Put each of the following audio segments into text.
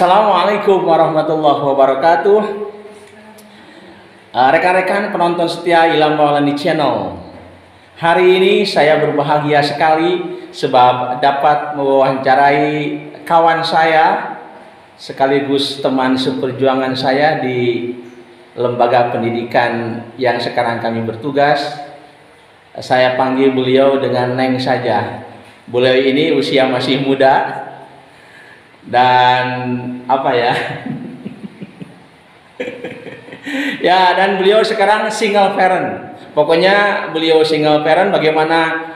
Assalamualaikum warahmatullahi wabarakatuh. Rekan-rekan penonton setia Ilham Maulani Channel. Hari ini saya berbahagia sekali sebab dapat mewawancarai kawan saya sekaligus teman seperjuangan saya di lembaga pendidikan yang sekarang kami bertugas. Saya panggil beliau dengan Neng saja. Beliau ini usia masih muda dan apa ya? Ya, dan beliau sekarang single parent. Pokoknya beliau single parent. Bagaimana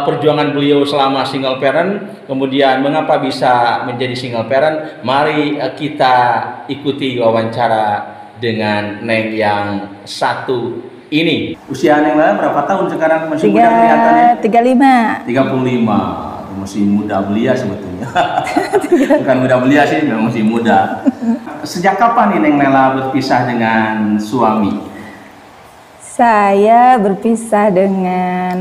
perjuangan beliau selama single parent, kemudian mengapa bisa menjadi single parent? Mari kita ikuti wawancara dengan Neng yang satu ini. Usia Neng berapa tahun sekarang? Masih muda kelihatannya? 35. Masih muda belia sebetulnya. Bukan muda belia sih, masih muda. Sejak kapan nih Neng Lela berpisah dengan suami? Saya berpisah dengan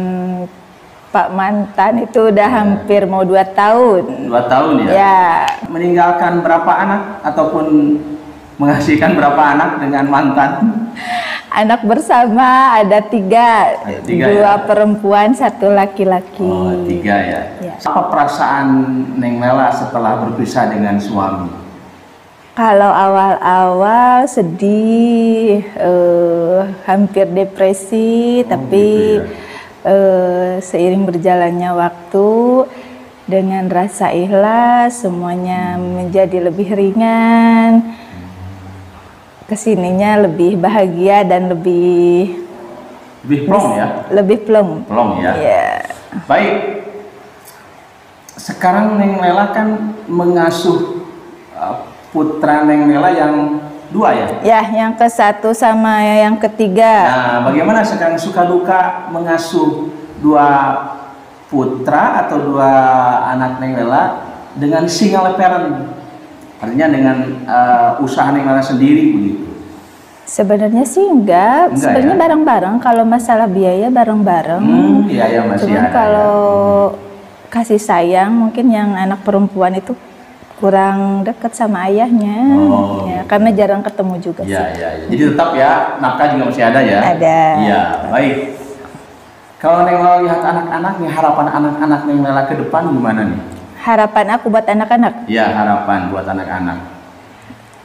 Pak mantan itu udah hampir mau 2 tahun. 2 tahun ya? Ya. Meninggalkan berapa anak ataupun menghasilkan berapa anak dengan mantan? Anak bersama ada 3, 2 ya? Perempuan, 1 laki-laki. Oh, 3 ya? Ya. Apa perasaan Neng Lela setelah berpisah dengan suami? Kalau awal-awal sedih, hampir depresi, tapi gitu ya? Seiring berjalannya waktu, dengan rasa ikhlas, semuanya menjadi lebih ringan. Kesininya lebih bahagia dan lebih plong ya? Lebih plong. Plong ya? Yeah. Baik. Sekarang Neng Lela kan mengasuh putra Neng Lela yang 2 ya? Ya, yang ke-1 sama yang ke-3. Nah, bagaimana sekarang suka duka mengasuh 2 putra atau 2 anak Neng Lela dengan single parent? Artinya dengan usaha Neng Lela sendiri begitu? Sebenarnya sih enggak sebenarnya ya? Bareng-bareng. Kalau masalah biaya bareng-bareng. Biaya masih cuman ada. Kalau kasih sayang mungkin yang anak perempuan itu kurang dekat sama ayahnya. Ya, karena jarang ketemu juga sih. Ya. Jadi tetap ya nafkah juga masih ada ya? Ada. Iya, baik. Kalau Neng Lela lihat anak-anak nih, harapan anak-anak Neng Lela ke depan gimana nih? Harapan aku buat anak-anak? Ya, harapan buat anak-anak.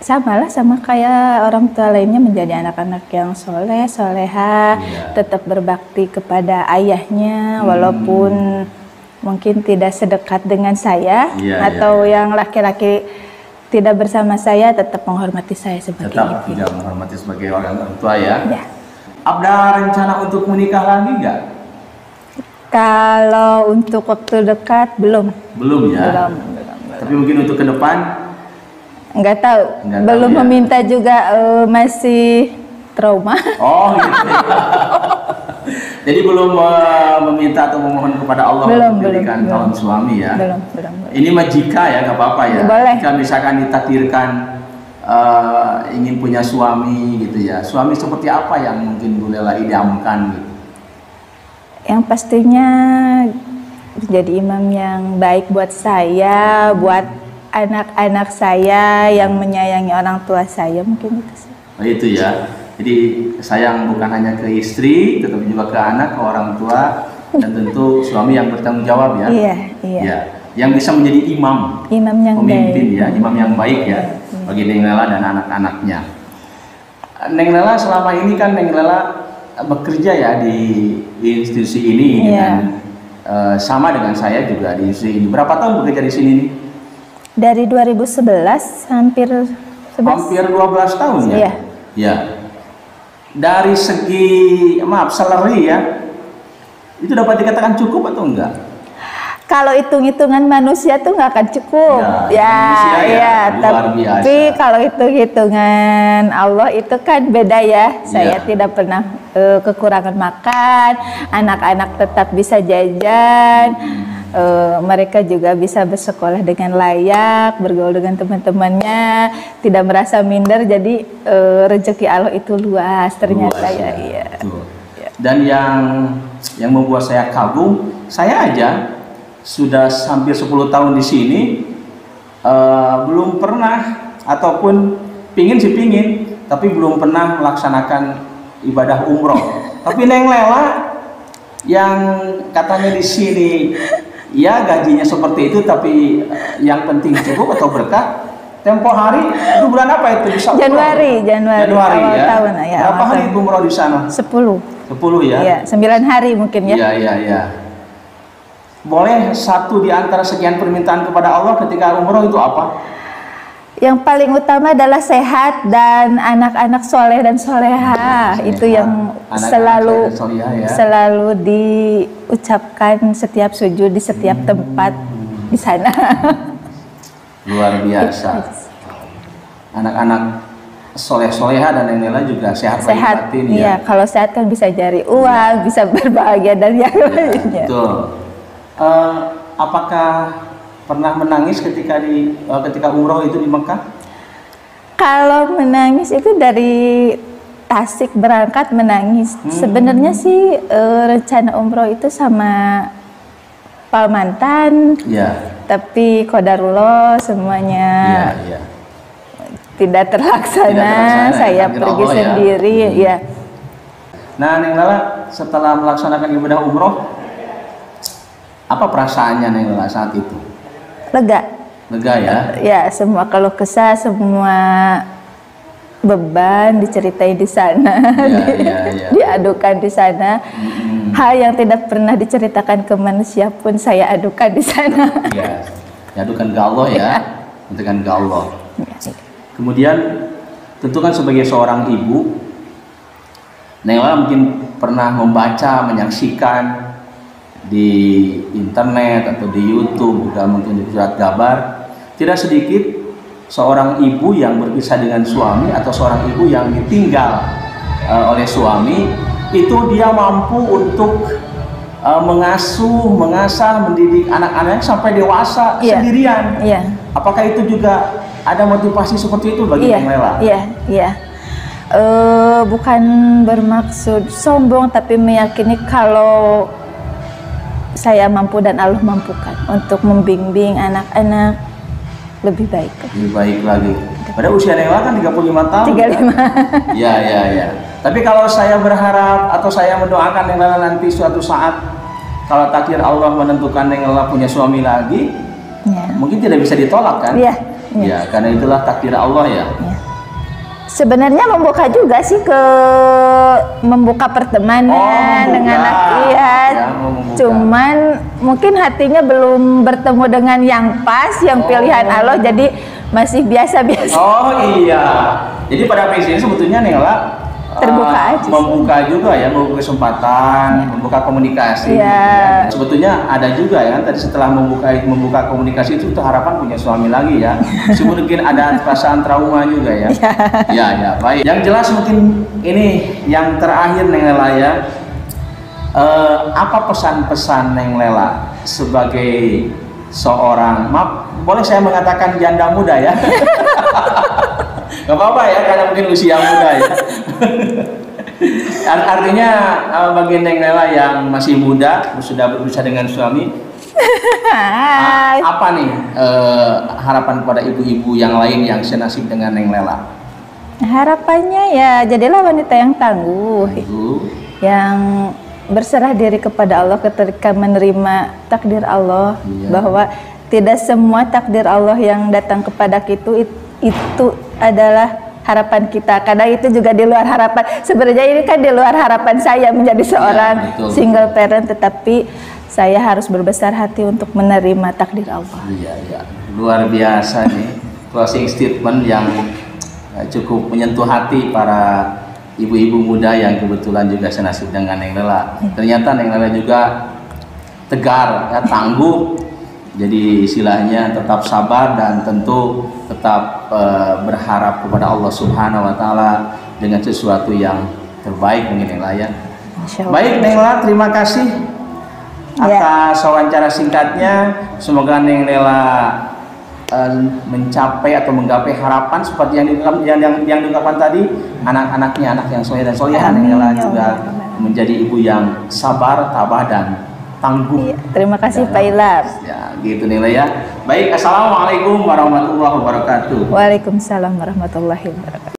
Sama kayak orang tua lainnya, menjadi anak-anak yang soleh, soleha, tetap berbakti kepada ayahnya, walaupun mungkin tidak sedekat dengan saya, atau yang laki-laki tidak bersama saya, tetap menghormati saya sebagai ibu. Tidak menghormati sebagai orang tua ya? Ada rencana untuk menikah lagi nggak? Kalau untuk waktu dekat belum. Belum ya? Belum. Tapi mungkin untuk ke depan? Nggak tahu. Belum ya? Meminta juga, masih trauma. Oh gitu. Jadi belum meminta atau memohon kepada Allah untuk memberikan calon suami ya? Belum. Ini mah jika ya, nggak apa-apa ya? Boleh. Jika misalkan ditakdirkan ingin punya suami gitu ya, suami seperti apa yang mungkin Bu Lela idamkan gitu? Yang pastinya menjadi imam yang baik buat saya, buat anak-anak saya, yang menyayangi orang tua saya, mungkin itu sih. Oh, itu ya. Jadi sayang bukan hanya ke istri, tetapi juga ke anak, ke orang tua, dan tentu suami yang bertanggung jawab ya. Iya. Ya, yang bisa menjadi imam yang pemimpin baik. Ya, imam yang baik ya bagi Neng Lela dan anak-anaknya. Neng Lela selama ini kan Neng Lela bekerja ya di institusi ini dengan sama dengan saya juga di institusi ini. Berapa tahun bekerja di sini nih? Dari 2011 hampir 12 tahun ya? Iya. Ya. Dari segi salary ya, itu dapat dikatakan cukup atau enggak? Kalau hitung-hitungan manusia tuh nggak akan cukup. Tapi kalau hitung-hitungan Allah itu kan beda ya. Saya tidak pernah kekurangan makan, anak-anak tetap bisa jajan, mereka juga bisa bersekolah dengan layak, bergaul dengan teman-temannya, tidak merasa minder. Jadi rezeki Allah itu luas ternyata ya. Iya. Dan yang membuat saya kagum, saya aja sudah hampir 10 tahun di sini, belum pernah ataupun pingin sih pingin, tapi belum pernah melaksanakan ibadah umroh. Tapi Neng Lela yang katanya di sini ya gajinya seperti itu, tapi yang penting cukup atau berkah. Tempo hari itu bulan apa itu bisa? Januari awal ya. tahun ya. Berapa hari umroh di sana? 10 ya? Iya, 9 hari mungkin ya. Iya. Boleh satu di antara sekian permintaan kepada Allah ketika umroh itu apa? Yang paling utama adalah sehat dan anak-anak soleh dan soleha. Itu yang selalu diucapkan setiap sujud di setiap tempat di sana. Luar biasa. Anak-anak soleh-soleha dan Neng Lela juga sehat batin ya. Iya, kalau sehat kan bisa cari uang, bisa berbahagia dan yang lainnya. Betul. Apakah pernah menangis ketika umroh itu di Mekah? Kalau menangis itu dari Tasik berangkat menangis. Sebenarnya sih rencana umroh itu sama Pak mantan. Ya. Tapi qadarullah semuanya tidak terlaksana. Saya pergi sendiri ya. Nah, Neng Lela setelah melaksanakan ibadah umroh, apa perasaannya Neng Lela saat itu? Lega ya? Ya, semua keluh kesah, semua beban diceritain di sana, diadukan di sana. Hal yang tidak pernah diceritakan ke manusia pun saya adukan di sana. Ya, diadukan ke Allah ya, adukan ke Allah. Kemudian tentu kan sebagai seorang ibu, Neng Lela mungkin pernah membaca, menyaksikan di internet atau di YouTube, juga mungkin di surat kabar, tidak sedikit seorang ibu yang berpisah dengan suami atau seorang ibu yang ditinggal oleh suami, itu dia mampu untuk mengasuh, mengasah, mendidik anak-anaknya sampai dewasa sendirian. Apakah itu juga ada motivasi seperti itu bagi Neng Lela? Iya. Bukan bermaksud sombong, tapi meyakini kalau saya mampu dan Allah mampukan untuk membimbing anak-anak lebih baik. Lebih baik lagi. Pada usia Neng Lela kan 35 tahun. 35. Kan? Ya. Tapi kalau saya berharap atau saya mendoakan Neng Lela nanti suatu saat kalau takdir Allah menentukan Neng Lela punya suami lagi, mungkin tidak bisa ditolak kan? Ya, karena itulah takdir Allah ya. Sebenarnya membuka juga sih membuka pertemanan dengan anak cuman mungkin hatinya belum bertemu dengan yang pas, yang pilihan Allah, jadi masih biasa-biasa. Jadi pada prinsipnya sebetulnya Neng Lela terbuka aja, membuka juga ya, membuka kesempatan, membuka komunikasi. Sebetulnya ada juga ya, tadi setelah membuka komunikasi itu harapan punya suami lagi ya. Mungkin ada perasaan trauma juga ya. Ya, baik. Yang jelas mungkin ini yang terakhir Neng Lela ya. Apa pesan-pesan Neng Lela sebagai seorang, boleh saya mengatakan janda muda ya? Gak apa-apa ya, karena mungkin usia muda ya. Artinya bagi Neng Lela yang masih muda, sudah berpisah dengan suami, apa nih harapan kepada ibu-ibu yang lain yang senasib dengan Neng Lela? Harapannya ya jadilah wanita yang tangguh, yang berserah diri kepada Allah ketika menerima takdir Allah, bahwa tidak semua takdir Allah yang datang kepada kita itu adalah harapan kita, karena itu juga di luar harapan. Sebenarnya ini kan di luar harapan saya menjadi seorang single parent, tetapi saya harus berbesar hati untuk menerima takdir Allah. Iya. Luar biasa nih closing statement yang cukup menyentuh hati para ibu-ibu muda yang kebetulan juga senasib dengan Neng Lela. Ternyata Neng Lela juga tegar, ya, tangguh. Jadi istilahnya tetap sabar dan tentu tetap berharap kepada Allah Subhanahu wa Ta'ala dengan sesuatu yang terbaik mungkin Neng Lela ya. Baik Neng Lela, terima kasih atas wawancara singkatnya. Semoga Neng Lela mencapai atau menggapai harapan seperti yang diungkapkan tadi, anak-anaknya anak yang soleh dan solehah. Neng Lela juga menjadi ibu yang sabar, tabah dan tangguh. Iya, terima kasih Pak Ilham. Ya, gitu nilai ya. Baik, assalamualaikum warahmatullahi wabarakatuh. Waalaikumsalam warahmatullahi wabarakatuh.